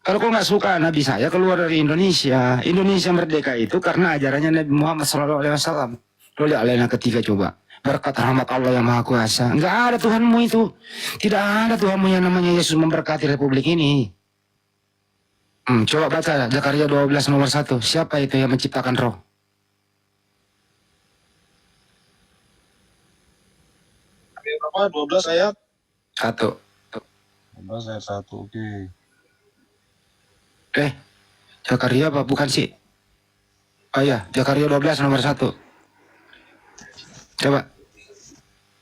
Kalau kau nggak suka Nabi saya, keluar dari Indonesia. Indonesia merdeka itu karena ajarannya Nabi Muhammad SAW. Lo lihat Al-Ayat ketiga coba. Berkat rahmat Allah yang Maha Kuasa. Nggak ada Tuhanmu itu. Tidak ada Tuhanmu yang namanya Yesus memberkati Republik ini. Coba baca Zakaria 12 nomor 1. Siapa itu yang menciptakan roh? berapa? 12 ayat? 1. 12 ayat 1. Oke. Zakaria apa? Bukan sih. Oh iya, Zakaria 12 nomor 1. Coba.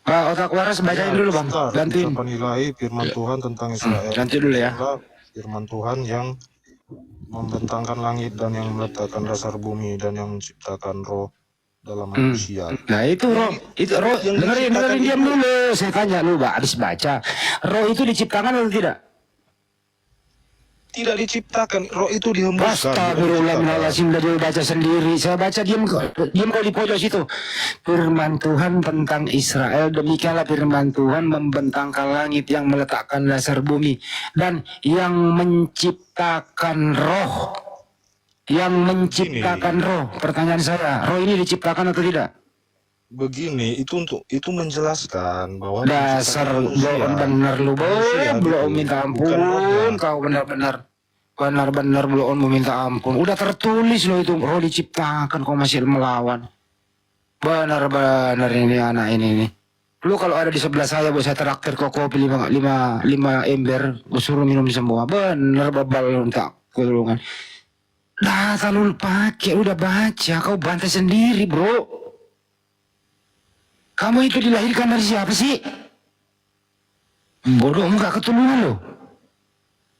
Pak otak waras bacain dulu bang. Bentar, Bantuin. ucapan ilahi firman Tuhan tentang Israel. Ganti dulu ya. Adalah firman Tuhan yang membentangkan langit dan yang meletakkan dasar bumi dan yang menciptakan roh dalam manusia. Nah itu roh. Itu roh. Dengerin diam dulu. Saya tanya lu habis baca. Roh itu diciptakan atau tidak? Tidak diciptakan, roh itu dihembuskan. Astagfirullahaladzim, dia baca sendiri. Saya baca diam kau di pojok situ. Firman Tuhan tentang Israel, demikianlah firman Tuhan membentangkan langit yang meletakkan dasar bumi dan yang menciptakan roh. Yang menciptakan roh. Pertanyaan saya, roh ini diciptakan atau tidak? Begini, itu menjelaskan bahwa Dasar belum benar lu belum minta ampun, kau benar-benar belum meminta ampun. Udah tertulis lo itu roh diciptakan, kau masih melawan. Benar-benar ini anak ini nih. Lu kalau ada di sebelah saya, buat saya traktir kok kopi 5 ember, gue suruh minum semua. Bener babal tak kulungan. Data lu pakai, udah baca, kau bantai sendiri bro. Kamu itu dilahirkan dari siapa sih? Bodoh enggak ketulungan lo.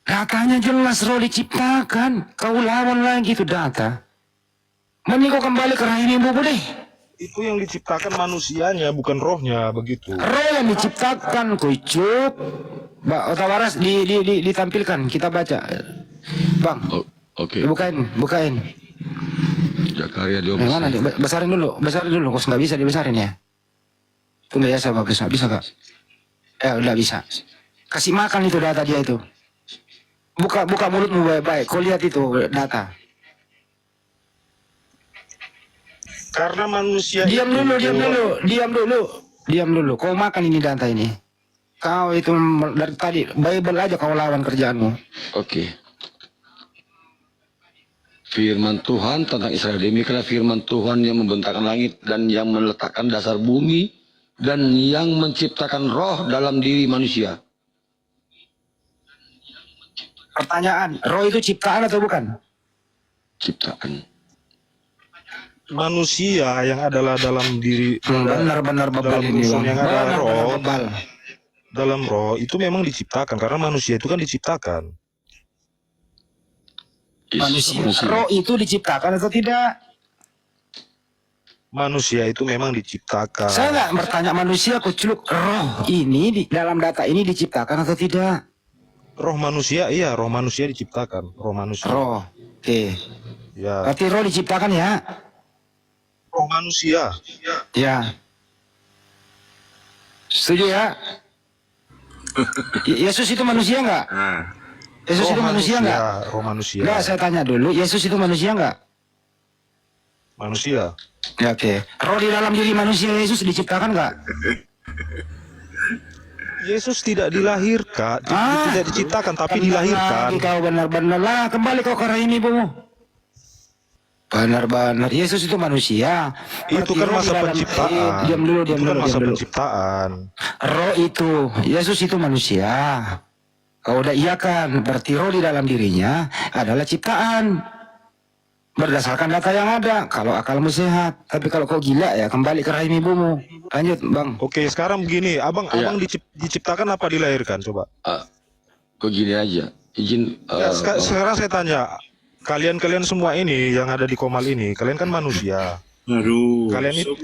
Datanya jelas roh diciptakan. Kau lawan lagi itu data. Mending kau kembali ke rahim ibu deh. itu yang diciptakan manusianya, bukan rohnya, begitu. Roh yang diciptakan, kucuk. Mbak Otawaras ditampilkan, kita baca. Bang, Oke. bukain. Zakaria 12. Yang mana nih? Besarin dulu. Kok nggak bisa dibesarin ya? Itu nggak biasa, bagus. Bisa nggak? Udah bisa. Kasih makan itu data dia itu. Buka mulutmu baik-baik. Kau lihat itu data. Karena manusia Diam dulu. Kau makan ini data ini. Kau itu dari tadi Bible aja kau lawan kerjaanmu. Oke. Firman Tuhan tentang Israel. Demikianlah firman Tuhan yang membentangkan langit dan yang meletakkan dasar bumi dan yang menciptakan roh dalam diri manusia. Pertanyaan, roh itu ciptaan atau bukan? Ciptaan. manusia yang adalah dalam diri Benar-benar bebal dalam ini unsur bang. yang ada Benar-benar roh, bebal. dalam roh itu memang diciptakan karena manusia itu kan diciptakan. Manusia. Roh itu diciptakan atau tidak? Manusia itu memang diciptakan. Saya nggak bertanya manusia, kuculuk roh ini di dalam data ini diciptakan atau tidak? Roh manusia, iya, roh manusia diciptakan. Roh manusia. Roh. Oke. Ya. Berarti roh diciptakan ya? Roh manusia. Ya. Setuju ya? Yesus itu manusia nggak? Yesus itu manusia nggak? Roh manusia. Nggak, saya tanya dulu. Yesus itu manusia nggak? Manusia. Ya, oke. Roh di dalam diri manusia Yesus diciptakan nggak? Yesus tidak dilahirkan, tidak diciptakan tapi dilahirkan. Kau benar-benar lah, kembali kau ke rahim ibumu. Benar-benar Yesus itu manusia. Itu kan masa penciptaan. Diam dulu. Masa penciptaan. Roh itu, Yesus itu manusia. Kau udah iya kan? Berarti roh di dalam dirinya adalah ciptaan. Berdasarkan data yang ada, kalau akalmu sehat. Tapi kalau kau gila ya kembali ke rahim ibumu. Lanjut Bang. Oke, sekarang begini, abang diciptakan apa dilahirkan? Coba. Kok gini aja, izin. Sekarang saya tanya, kalian semua ini yang ada di Komal ini, kalian kan manusia. Aduh.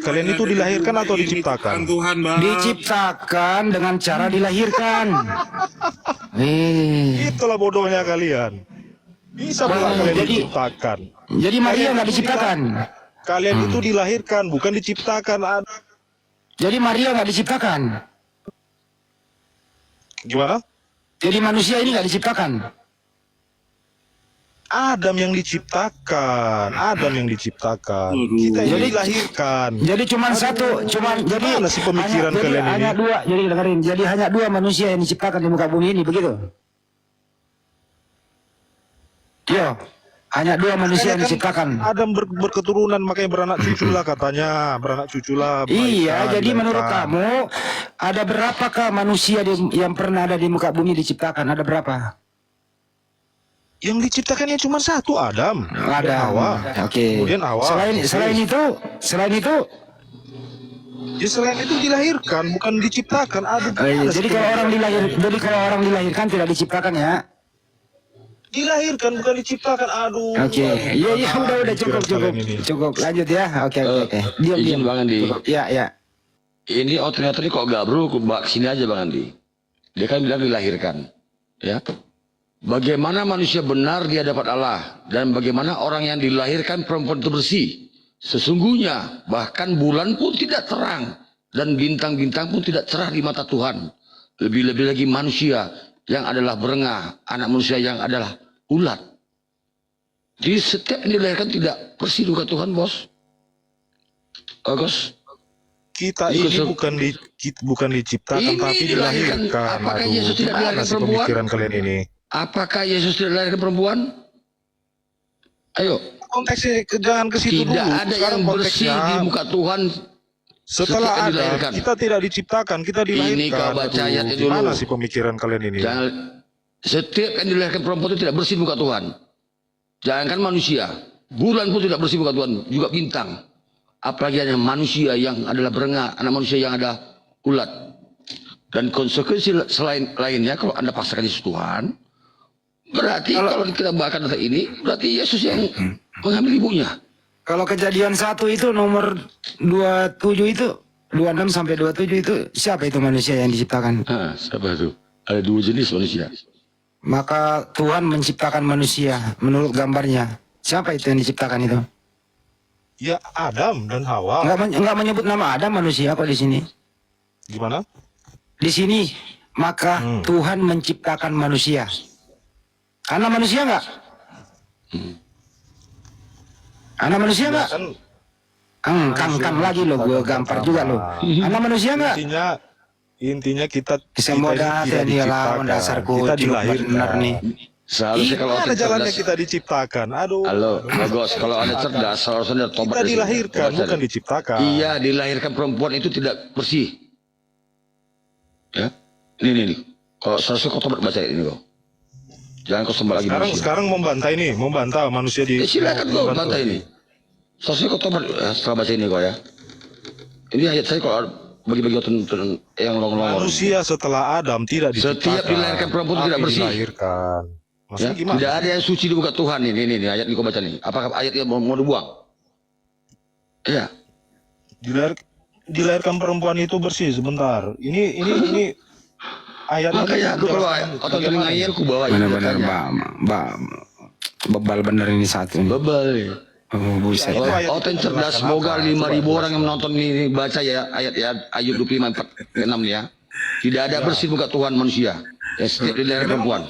Kalian itu dilahirkan atau diciptakan? Tuhan, Bang. Diciptakan dengan cara dilahirkan. Itulah bodohnya kalian. Bisa pula kalian diciptakan. Jadi Maria nggak diciptakan. Kalian itu dilahirkan, bukan diciptakan. Jadi Maria nggak diciptakan. Gimana? Jadi manusia ini nggak diciptakan. Adam yang diciptakan. Kita ini dilahirkan. Jadi cuma satu, jadi Mana sih pemikiran kalian ini? hanya dua. Jadi dengerin, jadi hanya dua manusia yang diciptakan di muka bumi ini, begitu? Yo, hanya dua manusia yang diciptakan. Adam berketurunan, makanya beranak cucu lah katanya, beranak cucu lah. Iya, jadi menurut kamu ada berapakah manusia yang pernah ada di muka bumi diciptakan? Ada berapa? Yang diciptakannya cuma satu, Adam. Ada. Hawa. Oke. Kemudian Hawa. Selain itu, Ya, selain itu dilahirkan, bukan diciptakan. Aduh. jadi kalau orang dilahirkan tidak diciptakan ya? Dilahirkan bukan diciptakan. Aduh. Oke. Iya, udah cukup. Lanjut ya. Oke. Diam. Izin Bang Andi. Ya. Ini ternyata ini kok gabru, sini aja Bang Andi. Dia kan bilang dilahirkan, ya. Bagaimana manusia benar di hadapan Allah dan bagaimana orang yang dilahirkan perempuan itu bersih. Sesungguhnya bahkan bulan pun tidak terang dan bintang-bintang pun tidak cerah di mata Tuhan. Lebih-lebih lagi manusia yang adalah berengah, anak manusia yang adalah ulat. Jadi setiap yang dilahirkan tidak bersih juga Tuhan, Bos. Bos. Kita ini bukan diciptakan Ini tapi dilahirkan. dilahirkan. Apakah Aduh, Yesus tidak gimana dilahirkan sih perempuan? pemikiran kalian ini? Apakah Yesus tidak dilahirkan perempuan? Ayo. Konteksnya jangan ke situ dulu. Tidak ada yang Sekarang bersih konteksnya, di muka Tuhan. setelah setiap ada, dilahirkan. kita tidak diciptakan, kita dilahirkan. Ini kau baca Aduh, ayatnya dulu. gimana sih pemikiran kalian ini? Jangan, setiap yang dilahirkan perempuan itu tidak bersih di muka Tuhan. Jangankan manusia, bulan pun tidak bersih di muka Tuhan, juga bintang. Apalagi hanya manusia yang adalah berengah, anak manusia yang ada ulat. Dan konsekuensi selain lainnya, kalau Anda paksakan Yesus Tuhan, berarti kalau kita bahkan data ini, berarti Yesus yang mengambil ibunya. Kalau kejadian 1 itu nomor 27 itu 26 sampai 27 itu siapa itu manusia yang diciptakan? Siapa itu? Ada dua jenis manusia. Maka Tuhan menciptakan manusia menurut gambarnya. Siapa itu yang diciptakan itu? Ya Adam dan Hawa. Enggak menyebut nama Adam manusia kok di sini. Gimana? Di sini maka Tuhan menciptakan manusia. Karena manusia enggak? Anak manusia enggak? Kang lagi lo, gue gampar juga lo. Anak manusia enggak? Intinya kita Semua ini data dia lawan dasarku. kita dilahirkan nih. Seharusnya kalau Gimana Anda jalannya cerdas, kita diciptakan? Aduh. halo, bagus. Kalau Anda cerdas, seharusnya Anda tobat. Kita dari sini. dilahirkan, Tobat bukan dari- diciptakan. Iya, dilahirkan perempuan itu tidak bersih. Ya, ini. Kalau seharusnya kau tobat baca ini kau. Jangan kau sembah lagi manusia. Sekarang membantah manusia di. Silakan kau bantah ini. Seharusnya kau tobat setelah baca ini kau ya. Ini ayat saya kalau bagi-bagi yang long-long. Manusia setelah Adam tidak diciptakan. Setiap dilahirkan perempuan tidak tapi bersih. Dilahirkan. Ya, Maksudnya gimana? tidak ada yang suci di muka Tuhan ini ayat ini kau baca nih. Apakah ayat yang mau dibuang? Iya. Dilahirkan perempuan itu bersih sebentar. Ini ayat Makanya aku kalau otot telinganya aku bawa. Benar-benar bebal bener ini satu. Bebal nih. Oh, buset. Oten cerdas, semoga 5.000 orang yang menonton ini baca ya ayat ya Ayub 25:4-6 ya. Tidak ada bersih muka Tuhan manusia. Ya, setiap dilahirkan perempuan.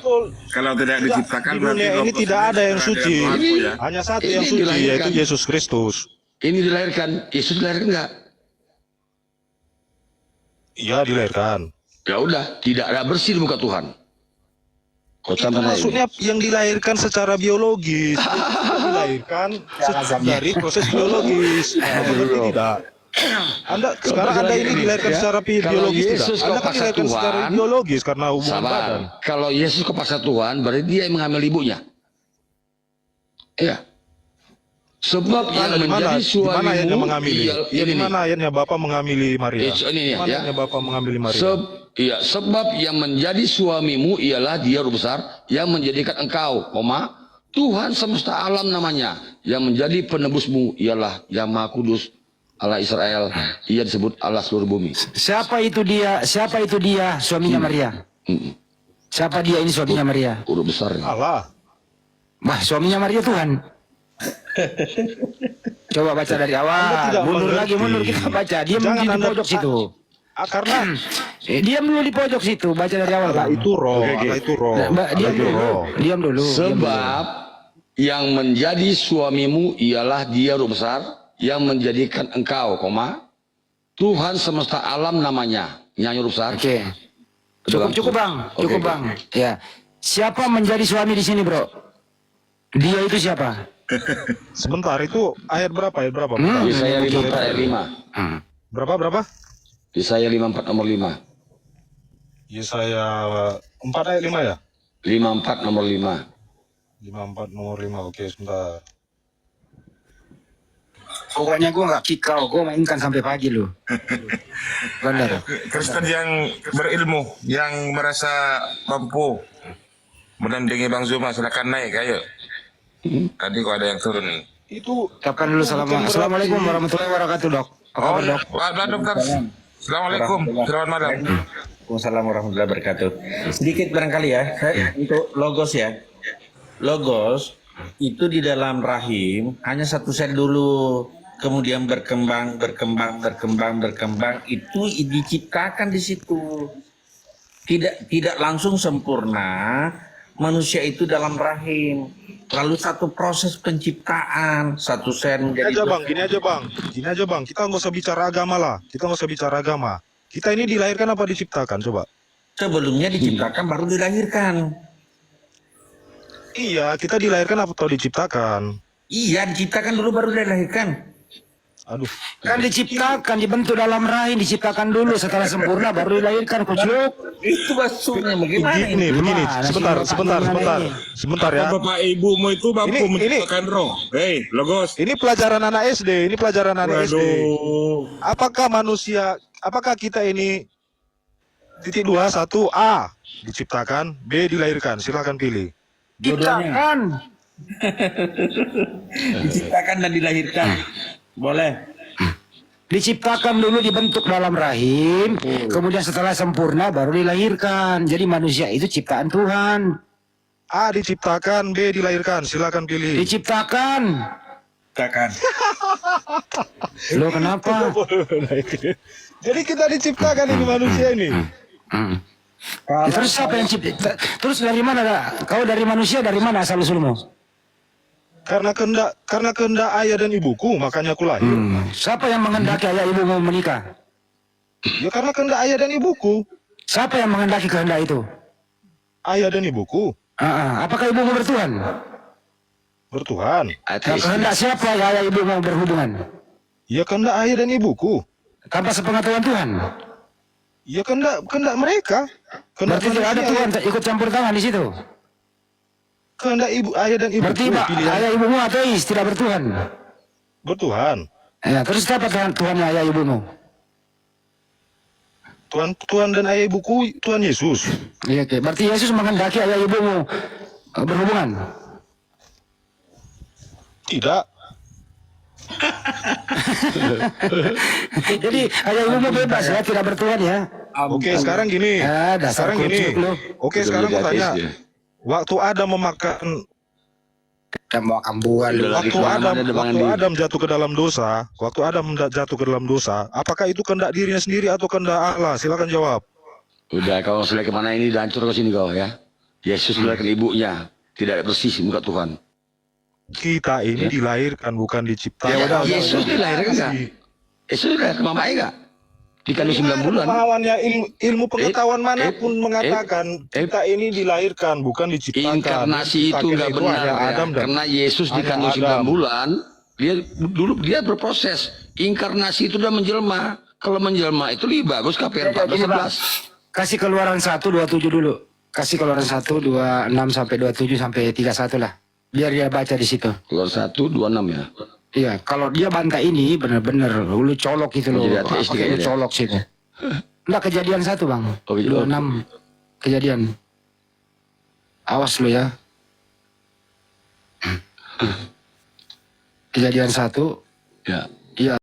Kalau tidak diciptakan Di dunia ini tidak ada yang suci. Ya. Hanya satu Ini yang suci, dilahirkan. yaitu Yesus Kristus. Ini dilahirkan, Yesus dilahirkan enggak? Iya, dilahirkan. Ya udah, tidak ada bersih di muka Tuhan. Kau Itu tambah maksudnya yang dilahirkan secara biologis. Dilahirkan dari proses biologis. Mengerti tidak? Sekarang Anda ini dilahirkan secara biologis Yesus tidak? Anda kau kan paksa dilahirkan secara Tuhan, biologis karena hubungan badan. sabar. Kalau Yesus kau paksa Tuhan, berarti dia yang mengambil ibunya. Iya. Sebab yang Di mana menjadi ayatnya suamimu mengamili? iya, Di mana ayatnya Bapak mengamili Maria? ini Di mana ya. ayatnya Bapak mengamili Maria? Sebab yang menjadi suamimu ialah Dia Roh besar yang menjadikan engkau, Tuhan semesta alam namanya. Yang menjadi penebusmu ialah Yang Maha Kudus, Allah Israel. Ia disebut Allah seluruh bumi. Siapa itu dia? Siapa itu dia suaminya Maria? Siapa dia ini suaminya Maria? Roh besar. Allah. Wah, suaminya Maria Tuhan. Coba baca dari Anda awal. tidak Mundur mengerti. lagi, mundur kita baca. Diam Jangan di Anda- pojok situ. Karena Diam dulu di pojok situ. Baca dari awal. Allah Bang. itu roh, Allah itu roh. Diam Allah itu dulu. roh. Diam dulu. Sebab yang menjadi suamimu ialah Dia Roh besar yang menjadikan engkau, Tuhan semesta alam namanya. Nyanyi Roh besar. Oke. Cukup bang. Cukup Oke. bang. Ya. Siapa menjadi suami di sini, bro? Dia itu siapa? Sebentar, itu ayat berapa? Ayat berapa? Yesaya 54 ayat 5. Berapa? Yesaya 54 nomor 5. Yesaya 4 ayat 5 ya? 54 nomor 5. 54 nomor 5. Oke, sebentar. Pokoknya gue nggak kick kau. Gue mainkan sampai pagi lu. Benar. Kristen yang berilmu, yang merasa mampu mendampingi Bang Zuma, silakan naik, ayo. Tadi kok ada yang turun. Itu Ucapkan dulu Assalamualaikum warahmatullahi wabarakatuh, Dok. Apa kabar, Dok? Pak Dokter. Assalamualaikum. Selamat malam. Waalaikumsalam warahmatullahi wabarakatuh. Sedikit barangkali ya, untuk logos ya. Logos itu di dalam rahim hanya 1 sel dulu, kemudian berkembang, itu diciptakan di situ. Tidak langsung sempurna manusia itu dalam rahim. Lalu satu proses penciptaan, 1 sel menjadi Gini aja bang. Kita nggak usah bicara agama lah. Kita ini dilahirkan apa diciptakan? Coba. sebelumnya diciptakan baru dilahirkan. Iya, kita dilahirkan atau diciptakan? Iya, diciptakan dulu baru dilahirkan. Aduh. Kan diciptakan, dibentuk dalam rahim, diciptakan dulu, setelah sempurna baru dilahirkan, kucuk. Itu maksudnya bagaimana ini? Begini. Sebentar ya. Bapak ibumu itu mampu Ini- menciptakan roh. Hei, logos. Ini pelajaran anak SD. SD. Waduh. Apakah kita ini titik 2, 1 A diciptakan, B dilahirkan? Silakan pilih. Diciptakan. Diciptakan dan dilahirkan. Boleh. Diciptakan dulu, dibentuk dalam rahim, kemudian setelah sempurna baru dilahirkan. Jadi manusia itu ciptaan Tuhan. A diciptakan, B dilahirkan. Silakan pilih. Diciptakan. Diciptakan. Lo kenapa? Jadi kita diciptakan ini manusia ini. Terus siapa yang cipta? Terus dari mana? Kau dari manusia, dari mana asal usulmu? Karena kehendak ayah dan ibuku, makanya aku lahir. Siapa yang menghendaki ayah ibumu menikah? Ya karena kehendak ayah dan ibuku. Siapa yang menghendaki kehendak itu? Ayah dan ibuku Apakah ibumu bertuhan? bertuhan. Kehendak siapa ya ayah ibumu berhubungan? Ya kehendak ayah dan ibuku. Tanpa sepengetahuan Tuhan. Ya kehendak mereka. Kehendak Berarti tidak ada manusia. Tuhan ikut campur tangan di situ. Kehendak ayah dan ibuku. Berarti Pilihan ayah ibumu ateis, tidak bertuhan. bertuhan. Ya, terus siapa Tuhannya ayah ibumu? Tuhan dan ayah ibuku Tuhan Yesus. Iya, oke. Berarti Yesus menghendaki ayah ibumu berhubungan. Tidak. Jadi ayah ibumu bebas ya, tidak bertuhan ya. Oke, sekarang gini. Dasar Sekarang gini. kucuk lu. Oke, sekarang aku tanya. Waktu Adam memakan Mau kambuan lu. Lagi Waktu Adam jatuh ke dalam dosa, apakah itu kehendak dirinya sendiri atau kehendak Allah? Silakan jawab. Udah, kau sudah kemana ini, dan hancur ke sini kau ya. Yesus dilahirkan ibunya, tidak bersih muka Tuhan. Kita ini dilahirkan bukan diciptakan. Yesus dilahirkan enggak? Yesus dilahirkan mama enggak? Dikandung 9 bulan. Pemahamannya ilmu pengetahuan manapun mengatakan kita ini dilahirkan bukan diciptakan. Inkarnasi itu Diciptakan enggak benar hanya ya. Adam dan Karena Yesus dikandung 9 bulan, dia berproses. Inkarnasi itu udah menjelma. Kalau menjelma itu lebih bagus KPR 14:11. Kasih keluaran 1:27 dulu. Kasih keluaran 1:26 sampai 27 sampai 31 lah. Biar dia baca di situ. Keluar 1:26 ya. Iya, kalau dia bantah ini bener-bener lu colok itu loh. Jadi ateis Pakai dia, lu ya? colok situ. Enggak, kejadian 1 Bang. Oh, iya. 26 kejadian. Awas lu ya. Kejadian 1 Ya.